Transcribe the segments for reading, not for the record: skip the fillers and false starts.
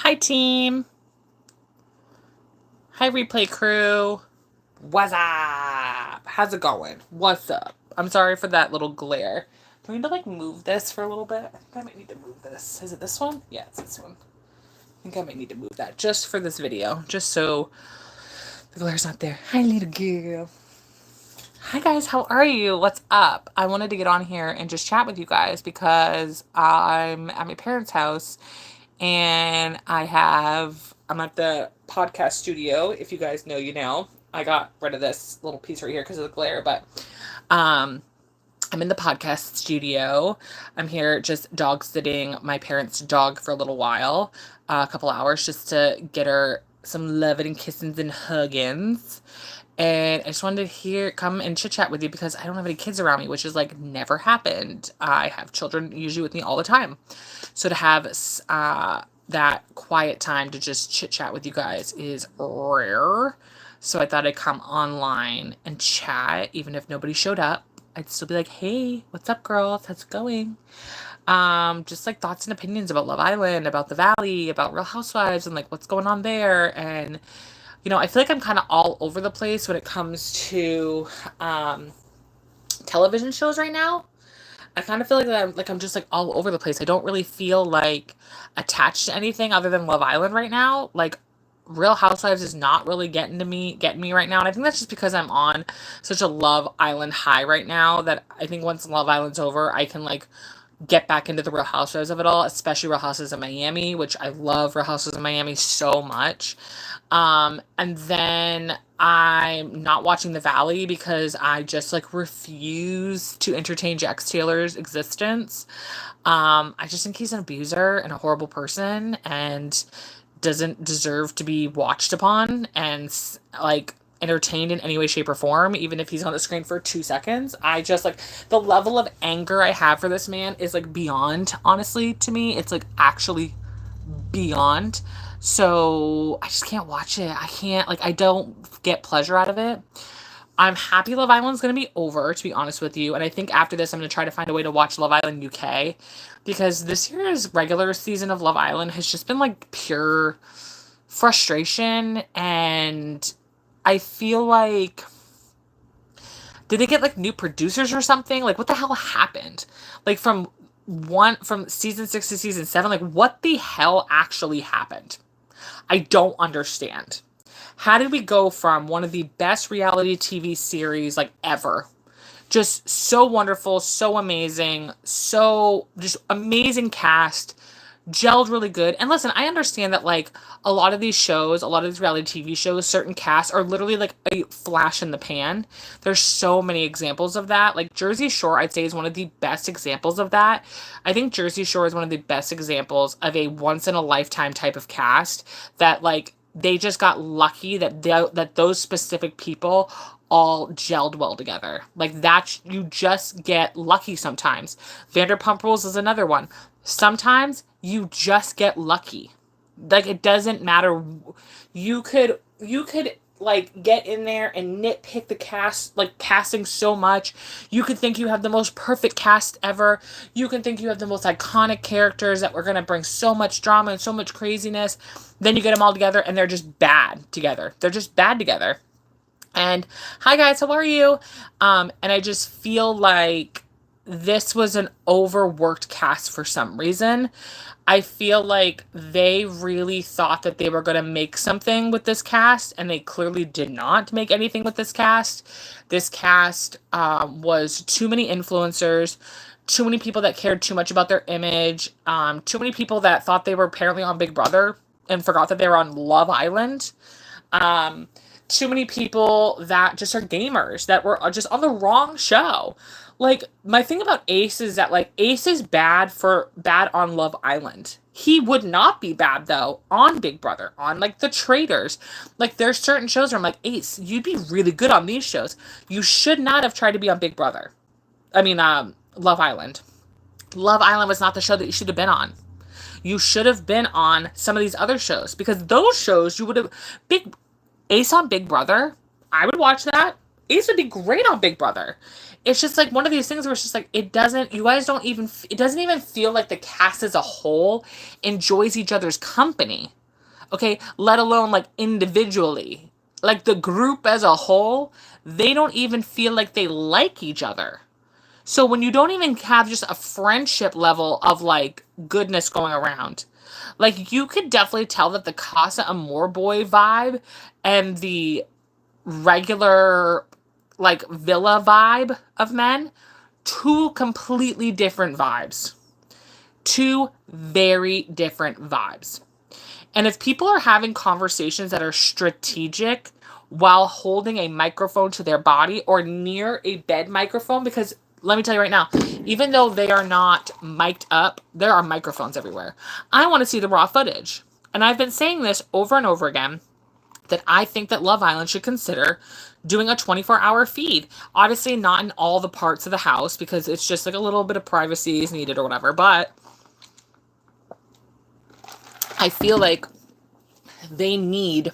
Hi, team. Hi, replay crew. What's up? How's it going? What's up? I'm sorry for that little glare. Do I need to, move this for a little bit? I think I might need to move this. Is it this one? Yeah, it's this one. I think I might need to move that just for this video, just so the glare's not there. Hi, little girl. Hi, guys. How are you? What's up? I wanted to get on here and just chat with you guys because I'm at my parents' house and I'm at the podcast studio. If you guys know, you know. I got rid of this little piece right here because of the glare, but um, I'm in the podcast studio. I'm here just dog sitting my parents' dog for a little while, a couple hours, just to get her some loving and kissings and huggins. And I just wanted to come and chit chat with you because I don't have any kids around me, which is never happened. I have children usually with me all the time. So to have that quiet time to just chit chat with you guys is rare. So I thought I'd come online and chat, even if nobody showed up. I'd still be like, hey, what's up, girls? How's it going? Just thoughts and opinions about Love Island, about the Valley, about Real Housewives, and what's going on there. And I feel like I'm kind of all over the place when it comes to television shows right now. I kind of feel I'm just all over the place. I don't really feel attached to anything other than Love Island right now. Real Housewives is not really getting me right now, and I think that's just because I'm on such a Love Island high right now that I think once Love Island's over, I can get back into the Real Housewives of it all, especially Real Housewives of Miami, which I love Real Housewives of Miami so much. And then I'm not watching The Valley because I just refuse to entertain Jax Taylor's existence. I just think he's an abuser and a horrible person and doesn't deserve to be watched upon and entertained in any way, shape, or form, even if he's on the screen for 2 seconds. I just the level of anger I have for this man is beyond, honestly, to me. It's actually beyond. So I just can't watch it. I can't, I don't get pleasure out of it. I'm happy Love Island's going to be over, to be honest with you. And I think after this, I'm going to try to find a way to watch Love Island UK. Because this year's regular season of Love Island has just been pure frustration. And I feel did they get new producers or something? What the hell happened? From season 6 to season 7, what the hell actually happened? I don't understand. How did we go from one of the best reality TV series ever? Just so wonderful, so amazing, so just amazing cast, gelled really good. And listen, I understand that a lot of these shows, a lot of these reality TV shows, certain casts are literally a flash in the pan. There's so many examples of that. Jersey Shore, I'd say, is one of the best examples of that. I think Jersey Shore is one of the best examples of a once in a lifetime type of cast that they just got lucky that those specific people all gelled well together. That, you just get lucky sometimes. Vanderpump Rules is another one. Sometimes you just get lucky. It doesn't matter. You could get in there and nitpick the cast, casting so much. You could think you have the most perfect cast ever. You can think you have the most iconic characters that were going to bring so much drama and so much craziness. Then you get them all together and they're just bad together. They're just bad together. And hi guys, how are you? And I just feel this was an overworked cast for some reason. I feel they really thought that they were going to make something with this cast, and they clearly did not make anything with this cast. This cast was too many influencers, too many people that cared too much about their image, too many people that thought they were apparently on Big Brother and forgot that they were on Love Island. Too many people that just are gamers that were just on the wrong show. My thing about Ace is that, Ace is bad on Love Island. He would not be bad, though, on Big Brother, on, The Traitors. There's certain shows where I'm Ace, you'd be really good on these shows. You should not have tried to be on Big Brother. Love Island. Love Island was not the show that you should have been on. You should have been on some of these other shows, because those shows you would have... Ace on Big Brother, I would watch that. Ace would be great on Big Brother. it's just like one of these things where it's just like, it doesn't, you guys don't even, it doesn't even feel like the cast as a whole enjoys each other's company. Okay, let alone like individually. Like the group as a whole, they don't even feel like they like each other. So when you don't even have just a friendship level of like goodness going around, like you could definitely tell that the Casa Amor boy vibe and the regular like villa vibe of men, two completely different vibes. Two very different vibes. And if people are having conversations that are strategic while holding a microphone to their body or near a bed microphone, because let me tell you right now, even though they are not mic'd up, there are microphones everywhere. I want to see the raw footage. And I've been saying this over and over again, that I think that Love Island should consider doing a 24-hour feed. Obviously not in all the parts of the house because it's just like a little bit of privacy is needed or whatever, but I feel like they need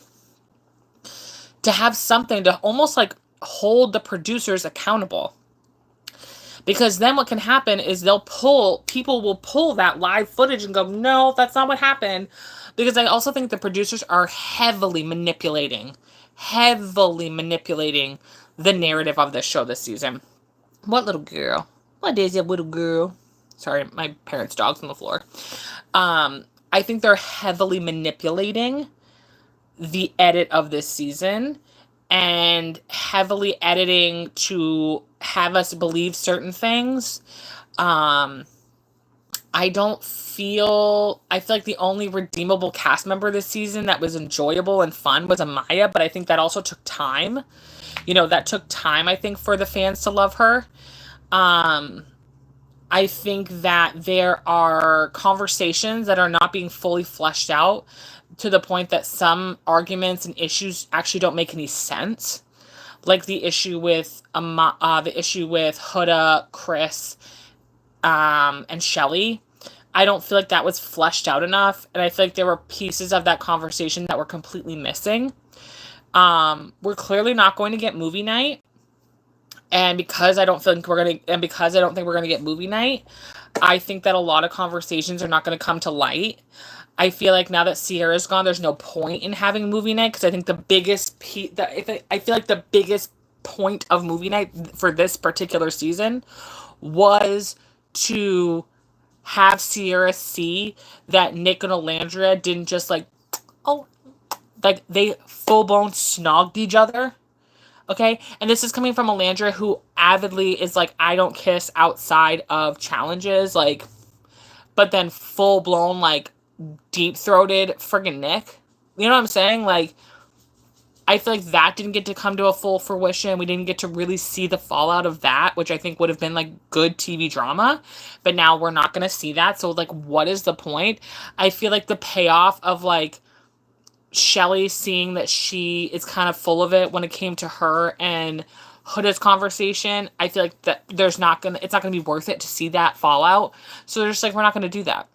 to have something to almost like hold the producers accountable. Because then what can happen is people will pull that live footage and go, no, that's not what happened. Because I also think the producers are heavily manipulating the narrative of this show this season. What little girl? What is it, little girl? Sorry, my parents' dog's on the floor. I think they're heavily manipulating the edit of this season and heavily editing to have us believe certain things. I feel like the only redeemable cast member this season that was enjoyable and fun was Amaya, but I think that also took time. That took time, I think, for the fans to love her. I think that there are conversations that are not being fully fleshed out to the point that some arguments and issues actually don't make any sense. Like the issue with Huda, Chris, and Shelly. I don't feel like that was fleshed out enough, and I feel like there were pieces of that conversation that were completely missing. We're clearly not going to get movie night. And because I don't think we're going to get movie night, I think that a lot of conversations are not going to come to light. I feel like now that Sierra's gone, there's no point in having movie night because I think the biggest point of movie night for this particular season was to have Sierra see that Nick and Alandria didn't just like they full-blown snogged each other. Okay? And this is coming from Alandria, who avidly is like, I don't kiss outside of challenges, like, but then full-blown, like, deep-throated friggin' Nick. You know what I'm saying? Like, I feel like that didn't get to come to a full fruition. We didn't get to really see the fallout of that, which I think would have been, like, good TV drama. But now we're not going to see that. So, like, what is the point? I feel like the payoff of, like, Shelly seeing that she is kind of full of it when it came to her and Huda's conversation, I feel like that it's not gonna be worth it to see that fallout. So they're just like, we're not gonna do that.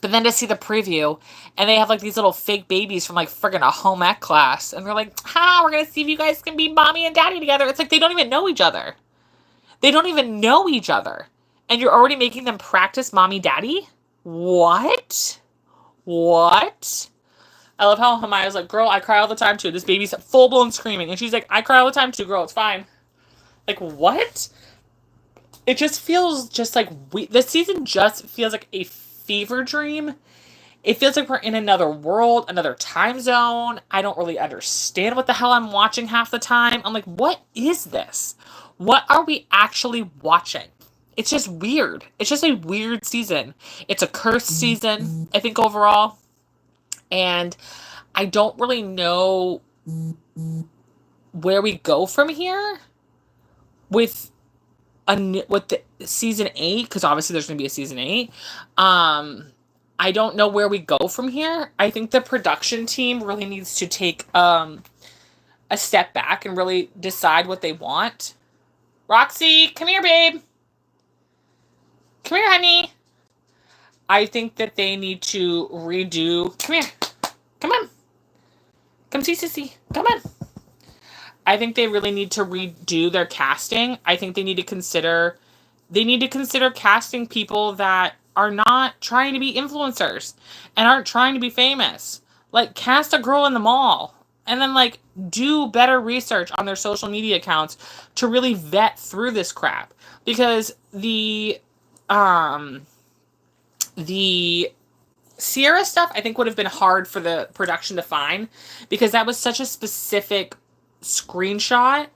But then to see the preview, and they have like these little fake babies from like friggin' a home ec class, and they're like, we're gonna see if you guys can be mommy and daddy together. It's like they don't even know each other. And you're already making them practice mommy daddy? What? I love how Hamaya's like, girl, I cry all the time too. This baby's full-blown screaming. And she's like, I cry all the time too, girl. It's fine. Like, what? It just feels just like this season just feels like a fever dream. It feels like we're in another world, another time zone. I don't really understand what the hell I'm watching half the time. I'm like, what is this? What are we actually watching? It's just weird. It's just a weird season. It's a cursed season, I think, overall. And I don't really know where we go from here with the season 8, because obviously there's going to be a season 8. I don't know where we go from here. I think the production team really needs to take a step back and really decide what they want. Roxy, come here, babe. Come here, honey. I think that they need to redo... Come here. Come on. Come see Sissy. Come on. I think they really need to redo their casting. I think they need to consider casting people that are not trying to be influencers and aren't trying to be famous. Like, cast a girl in the mall and then, like, do better research on their social media accounts to really vet through this crap. Because the Sierra stuff, I think, would have been hard for the production to find because that was such a specific screenshot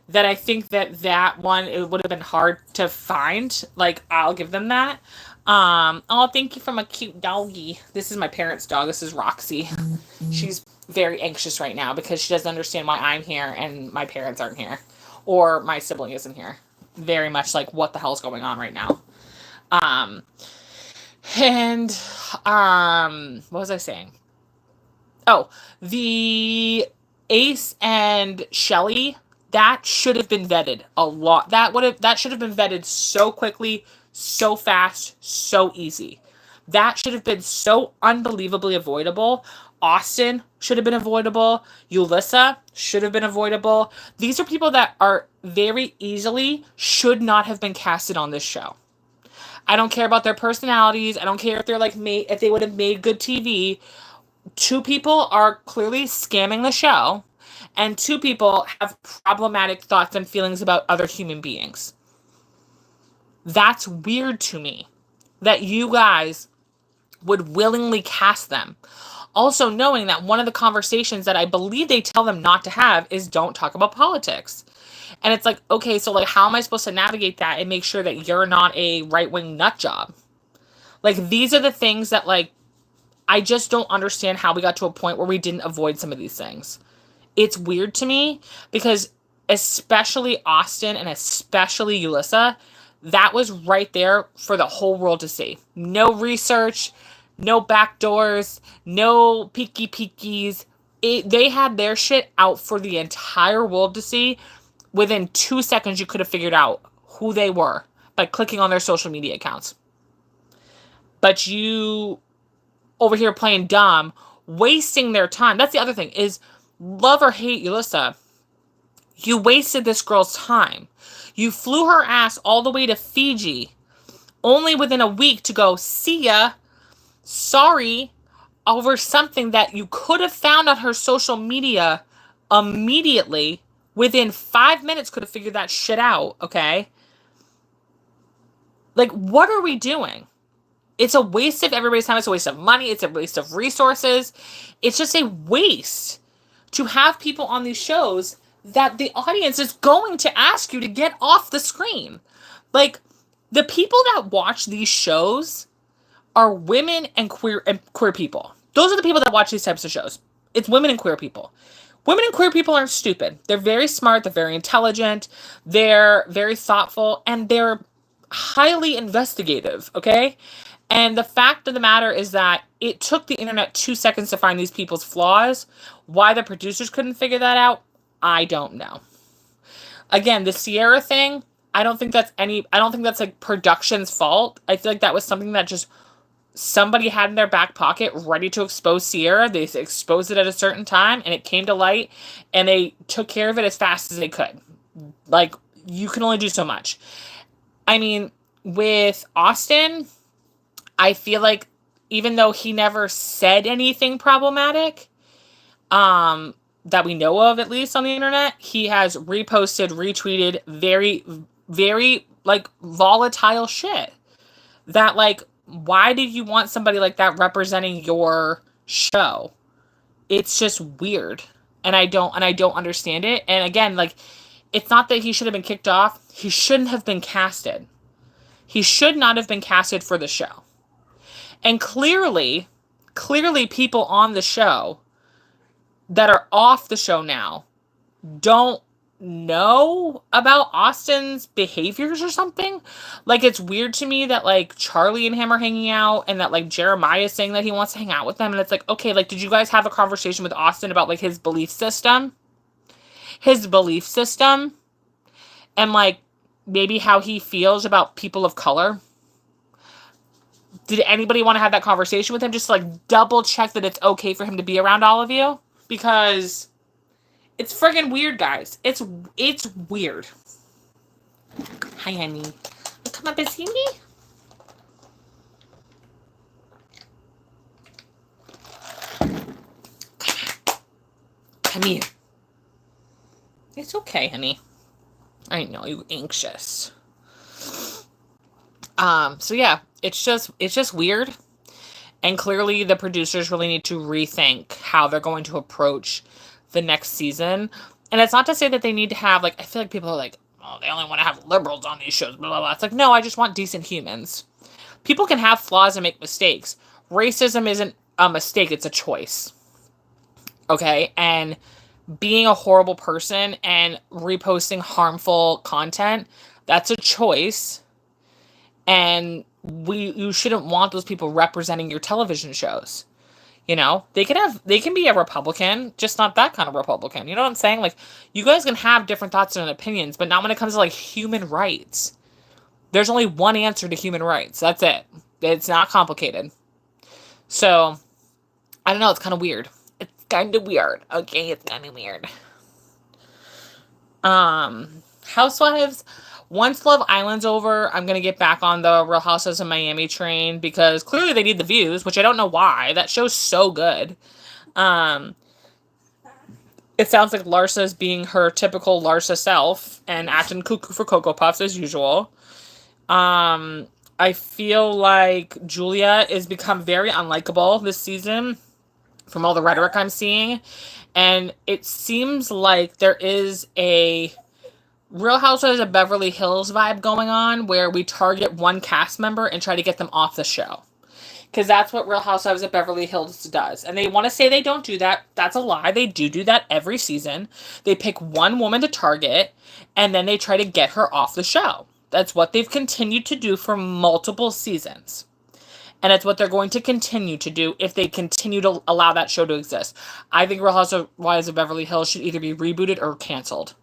that I think that one, it would have been hard to find. Like, I'll give them that. Oh, thank you for my cute doggy. This is my parents' dog. This is Roxy. She's very anxious right now because she doesn't understand why I'm here and my parents aren't here. Or my sibling isn't here. Very much like, what the hell's going on right now? What was I saying? Oh, the Ace and Shelly, that should have been vetted a lot. That should have been vetted so quickly, so fast, so easy. That should have been so unbelievably avoidable. Austin should have been avoidable. Yulissa should have been avoidable. These are people that are very easily should not have been casted on this show. I don't care about their personalities. I don't care if they're like if they would have made good TV. 2 people are clearly scamming the show, and 2 people have problematic thoughts and feelings about other human beings. That's weird to me that you guys would willingly cast them. Also knowing that one of the conversations that I believe they tell them not to have is don't talk about politics. And it's like, okay, so like, how am I supposed to navigate that and make sure that you're not a right-wing nut job? Like, these are the things that, like, I just don't understand how we got to a point where we didn't avoid some of these things. It's weird to me because especially Austin and especially Yulissa, that was right there for the whole world to see. No research, no backdoors, no peekies. They had their shit out for the entire world to see. Within 2 seconds, you could have figured out who they were by clicking on their social media accounts. But you over here playing dumb, wasting their time. That's the other thing is, love or hate Yulissa, you wasted this girl's time. You flew her ass all the way to Fiji, only within a week to go, see ya, sorry, over something that you could have found on her social media immediately. Within 5 minutes could have figured that shit out, okay? Like, what are we doing? It's a waste of everybody's time. It's a waste of money. It's a waste of resources. It's just a waste to have people on these shows that the audience is going to ask you to get off the screen. Like, the people that watch these shows are women and queer people. Those are the people that watch these types of shows. It's women and queer people. Women and queer people aren't stupid. They're very smart. They're very intelligent. They're very thoughtful. And they're highly investigative, okay? And the fact of the matter is that it took the internet 2 seconds to find these people's flaws. Why the producers couldn't figure that out, I don't know. Again, the Sierra thing, I don't think that's like production's fault. I feel like that was something that just somebody had in their back pocket ready to expose Sierra. They exposed it at a certain time and it came to light and they took care of it as fast as they could. Like, you can only do so much. I mean, with Austin, I feel like even though he never said anything problematic, that we know of, at least on the internet, he has reposted, retweeted very, very, like, volatile shit. That, like, why did you want somebody like that representing your show? It's just weird. And I don't understand it. And again, like, it's not that he should have been kicked off. He shouldn't have been casted. He should not have been casted for the show. And clearly people on the show that are off the show now don't know about Austin's behaviors or something. Like, it's weird to me that, like, Charlie and him are hanging out and that, like, Jeremiah is saying that he wants to hang out with them. And it's like, okay, like, did you guys have a conversation with Austin about, like, his belief system? And, like, maybe how he feels about people of color? Did anybody want to have that conversation with him? Just to, like, double check that it's okay for him to be around all of you? Because It's friggin' weird, guys. It's weird. Hi, honey. Come up and see me. Come here. It's okay, honey. I know you're anxious. So yeah, it's just weird. And clearly the producers really need to rethink how they're going to approach the next season. And it's not to say that they need to have, like, I feel like people are like, oh, they only want to have liberals on these shows, blah, blah, blah. It's like, no, I just want decent humans. People can have flaws and make mistakes. Racism isn't a mistake, it's a choice. Okay? And being a horrible person and reposting harmful content, that's a choice. And you shouldn't want those people representing your television shows. You know, they can be a Republican, just not that kind of Republican. You know what I'm saying? Like, you guys can have different thoughts and opinions, but not when it comes to, like, human rights. There's only one answer to human rights. That's it. It's not complicated. So, I don't know. It's kind of weird. It's kind of weird. Okay, it's kind of weird. Housewives. Once Love Island's over, I'm going to get back on the Real Housewives of Miami train because clearly they need the views, which I don't know why. That show's so good. It sounds like Larsa's being her typical Larsa self and acting cuckoo for Cocoa Puffs as usual. I feel like Julia is become very unlikable this season from all the rhetoric I'm seeing. And it seems like there is a Real Housewives of Beverly Hills vibe going on where we target one cast member and try to get them off the show. Because that's what Real Housewives of Beverly Hills does. And they want to say they don't do that. That's a lie. They do that every season. They pick one woman to target and then they try to get her off the show. That's what they've continued to do for multiple seasons. And it's what they're going to continue to do if they continue to allow that show to exist. I think Real Housewives of Beverly Hills should either be rebooted or canceled.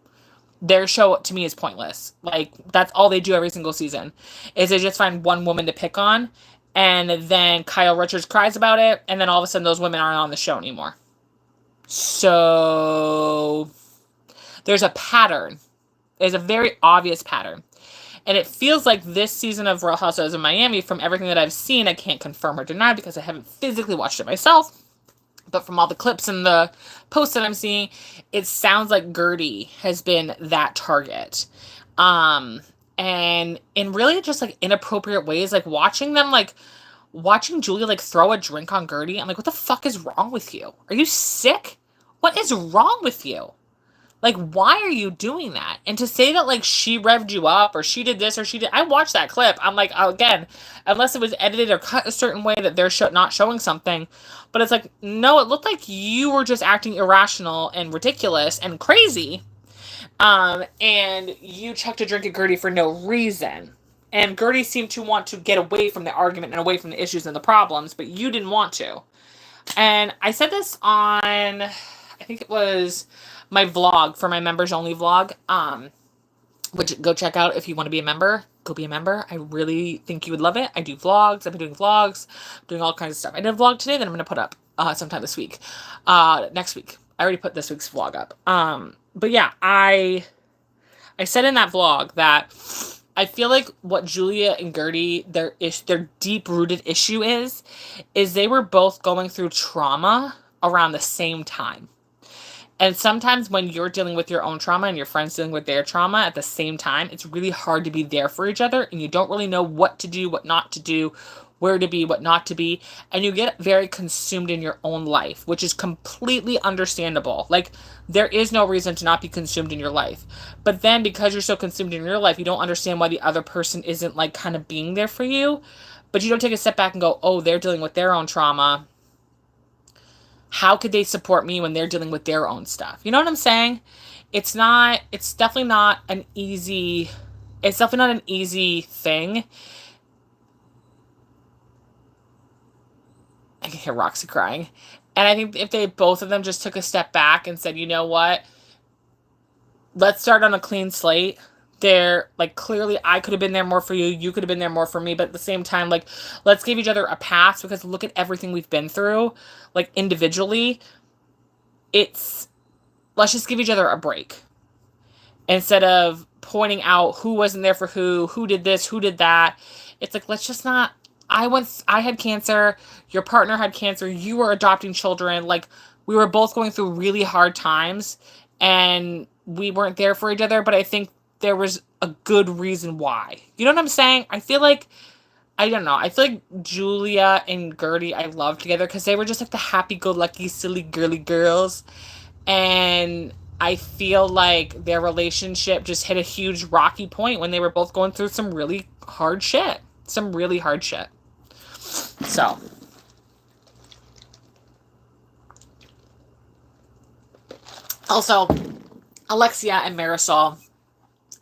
Their show, to me, is pointless. Like, that's all they do every single season, is they just find one woman to pick on, and then Kyle Richards cries about it, and then all of a sudden those women aren't on the show anymore. So, there's a pattern. There's a very obvious pattern. And it feels like this season of Real Housewives of Miami, from everything that I've seen, I can't confirm or deny because I haven't physically watched it myself, but from all the clips and the posts that I'm seeing, it sounds like Gertie has been that target. And in really just, like, inappropriate ways, like, watching Julia, like, throw a drink on Gertie, I'm like, what the fuck is wrong with you? Are you sick? What is wrong with you? Like, why are you doing that? And to say that, like, she revved you up, or she did this, or she did... I watched that clip. I'm like, again, unless it was edited or cut a certain way that they're not showing something. But it's like, no, it looked like you were just acting irrational and ridiculous and crazy. And you chucked a drink at Gertie for no reason. And Gertie seemed to want to get away from the argument and away from the issues and the problems, but you didn't want to. And I said this on... I think it was my vlog for my members only vlog, which go check out if you want to be a member. Go be a member. I really think you would love it. I do vlogs. I've been doing vlogs, doing all kinds of stuff. I did a vlog today that I'm going to put up sometime this week. Next week. I already put this week's vlog up. But yeah, I said in that vlog that I feel like what Julia and Gertie, their deep-rooted issue is they were both going through trauma around the same time. And sometimes when you're dealing with your own trauma and your friends dealing with their trauma at the same time, it's really hard to be there for each other, and you don't really know what to do, what not to do, where to be, what not to be, and you get very consumed in your own life, which is completely understandable. Like, there is no reason to not be consumed in your life. But then because you're so consumed in your life, you don't understand why the other person isn't, like, kind of being there for you, but you don't take a step back and go, oh, they're dealing with their own trauma. How could they support me when they're dealing with their own stuff? You know what I'm saying? It's definitely not an easy thing. I can hear Roxy crying. And I think if both of them just took a step back and said, you know what? Let's start on a clean slate. They're, like, clearly I could have been there more for you. You could have been there more for me. But at the same time, like, let's give each other a pass because look at everything we've been through. Like, individually, it's let's just give each other a break. Instead of pointing out who wasn't there for who did this, who did that. It's like, let's just not. I had cancer, your partner had cancer, you were adopting children. Like, we were both going through really hard times and we weren't there for each other, but I think there was a good reason why. You know what I'm saying? I feel like, I don't know. I feel like Julia and Gertie I loved together because they were just like the happy-go-lucky, silly, girly girls. And I feel like their relationship just hit a huge rocky point when they were both going through some really hard shit. Some really hard shit. So. Also, Alexia and Marisol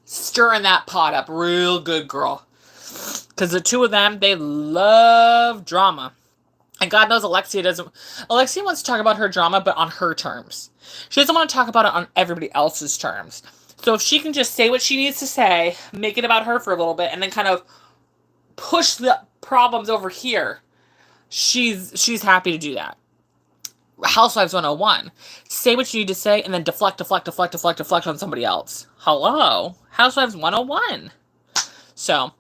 stirring that pot up real good, girl. Because the two of them, they love drama. And God knows Alexia doesn't. Alexia wants to talk about her drama, but on her terms. She doesn't want to talk about it on everybody else's terms. So if she can just say what she needs to say, make it about her for a little bit, and then kind of push the problems over here, she's happy to do that. Housewives 101. Say what you need to say, and then deflect on somebody else. Hello? Housewives 101. So, all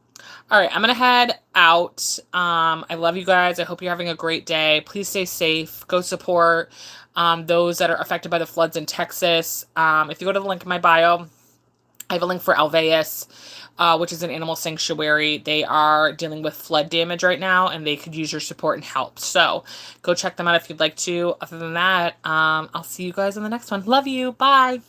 right, I'm going to head out. I love you guys. I hope you're having a great day. Please stay safe. Go support those that are affected by the floods in Texas. If you go to the link in my bio, I have a link for Alveus, which is an animal sanctuary. They are dealing with flood damage right now, and they could use your support and help. So go check them out if you'd like to. Other than that, I'll see you guys in the next one. Love you. Bye.